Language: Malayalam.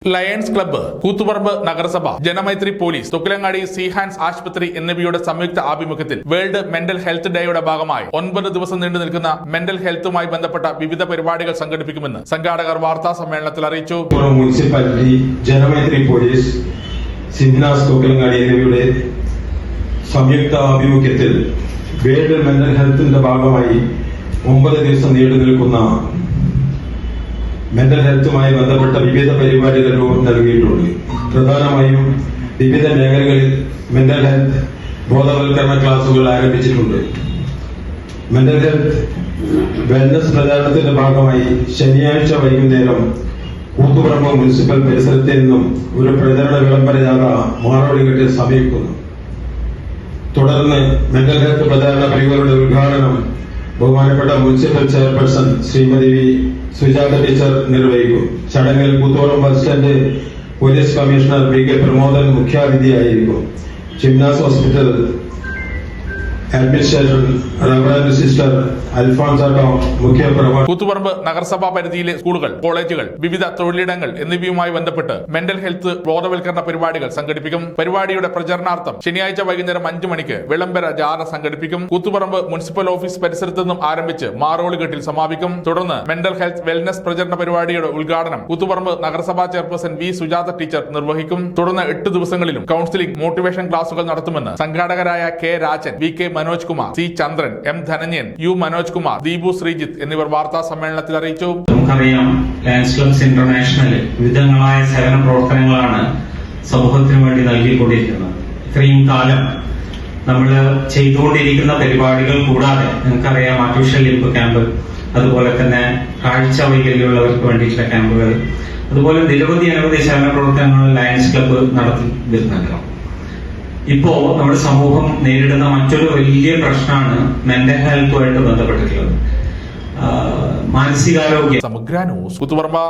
ലയൺസ് ക്ലബ്ബ്, കൂത്തുപറമ്പ് നഗരസഭ, ജനമൈത്രി പോലീസ്, തുക്കിലങ്ങാടി സീഹാൻസ് ആശുപത്രി എന്നിവയുടെ സംയുക്ത ആഭിമുഖ്യത്തിൽ വേൾഡ് മെന്റൽ ഹെൽത്ത് ഡേയുടെ ഭാഗമായി 9 ദിവസം നീണ്ടു നിൽക്കുന്ന മെന്റൽ ഹെൽത്തുമായി ബന്ധപ്പെട്ട വിവിധ പരിപാടികൾ സംഘടിപ്പിക്കുമെന്ന് സംഘാടകർ വാർത്താ സമ്മേളനത്തിൽ അറിയിച്ചു. മുനിസിപ്പാലിറ്റി, ജനമൈത്രി പോലീസ്, സിംഹാൻസ് തുക്കിലങ്ങാടി എന്നിവയുടെ സംയുക്ത ആഭിമുഖ്യത്തിൽ വേൾഡ് മെന്റൽ ഹെൽത്തിന്റെ ഭാഗമായി 9 ദിവസം നീണ്ടു നിൽക്കുന്ന മെന്റൽ ഹെൽത്തുമായി ബന്ധപ്പെട്ട വിവിധ പരിപാടികൾ രൂപം നൽകിയിട്ടുണ്ട്. പ്രധാനമായും വിവിധ മേഖലകളിൽ മെന്റൽ ഹെൽത്ത് ബോധവൽക്കരണ ക്ലാസുകൾ ആരംഭിച്ചിട്ടുണ്ട്. മെന്റൽ ഹെൽത്ത് വെൽനസ് പ്രചാരണത്തിന്റെ ഭാഗമായി ശനിയാഴ്ച വൈകുന്നേരം കൂത്തുപറമ്പ് മുനിസിപ്പൽ പരിസരത്ത് നിന്നും ഒരു പ്രചരണ വിളംബര ജാഥ മാറോടിഘട്ടിൽ സമീപിക്കുന്നു. തുടർന്ന് മെന്റൽ ഹെൽത്ത് പ്രചാരണ പരിപാടിയുടെ ഉദ്ഘാടനം ബഹുമാനപ്പെട്ട municipal chairperson Shrimati V Sujatha teacher നിർവഹിക്കും. ചടങ്ങിൽ Koothuparamba bus stand police commissioner P K Pramodan മുഖ്യാതിഥിയായിരിക്കും. ജിംനാസ് ഹോസ്പിറ്റൽ അഡ്മിനിസ്ട്രേഷൻ റവറന്റ് സിസ്റ്റർ അൽഫോൺസാട്ടോ മുഖ്യപ്രഭാഷണം. കൂത്തുപറമ്പ് നഗരസഭാ പരിധിയിലെ സ്കൂളുകൾ, കോളേജുകൾ, വിവിധ തൊഴിലിടങ്ങൾ എന്നിവയുമായി ബന്ധപ്പെട്ട് മെന്റൽ ഹെൽത്ത് ബോധവൽക്കരണ പരിപാടികൾ സംഘടിപ്പിക്കും. പരിപാടിയുടെ പ്രചരണാർത്ഥം ശനിയാഴ്ച വൈകുന്നേരം 5 മണിക്ക് വിളംബര ജാഥ സംഘടിപ്പിക്കും. കൂത്തുപറമ്പ് മുനിസിപ്പൽ ഓഫീസ് പരിസരത്ത് നിന്നും ആരംഭിച്ച് മാറോളിഘട്ടിൽ സമാപിക്കും. തുടർന്ന് മെന്റൽ ഹെൽത്ത് വെൽനസ് പ്രചരണ പരിപാടിയുടെ ഉദ്ഘാടനം കൂത്തുപറമ്പ് നഗരസഭാ ചെയർപേഴ്സൺ വി സുജാത ടീച്ചർ നിർവഹിക്കും. തുടർന്ന് 8 ദിവസങ്ങളിലും കൌൺസിലിംഗ്, മോട്ടിവേഷൻ ക്ലാസുകൾ നടത്തുമെന്ന് സംഘാടകരായ K Rajan, V K Manoj Kumar, C Chandran, M Dhananjan, U Manoj Kumar, Deepu Sreejith എന്നിവർ വാർത്താ സമ്മേളനത്തിൽ അറിയിച്ചു. നമുക്കറിയാം, ലയൺസ് ക്ലബ്സ് ഇന്റർനാഷണൽ വിവിധങ്ങളായ സേവന പ്രവർത്തനങ്ങളാണ് സമൂഹത്തിന് വേണ്ടി നൽകിക്കൊണ്ടിരിക്കുന്നത്. ഇത്രയും കാലം നമ്മൾ ചെയ്തുകൊണ്ടിരിക്കുന്ന പരിപാടികൾ കൂടാതെ നമുക്കറിയാം, ആർട്ടിഫിഷ്യൽ ലിംബ് ക്യാമ്പ്, അതുപോലെ തന്നെ കാഴ്ച വൈകല്യമുള്ളവർക്ക് വേണ്ടിയിട്ടുള്ള ക്യാമ്പുകൾ, അതുപോലെ അനവധി സേവന പ്രവർത്തനങ്ങൾ ലയൺസ് ക്ലബ്ബ് നടത്തി വരുന്നുണ്ട്. ഇപ്പോ നമ്മുടെ സമൂഹം നേരിടുന്ന മറ്റൊരു വലിയ പ്രശ്നമാണ് മെന്റൽ ഹെൽത്തുമായിട്ട് ബന്ധപ്പെട്ടിട്ടുള്ളത്. മാനസികാരോഗ്യം. സമഗ്ര ന്യൂസ്, കൂത്തുപറമ്പ്.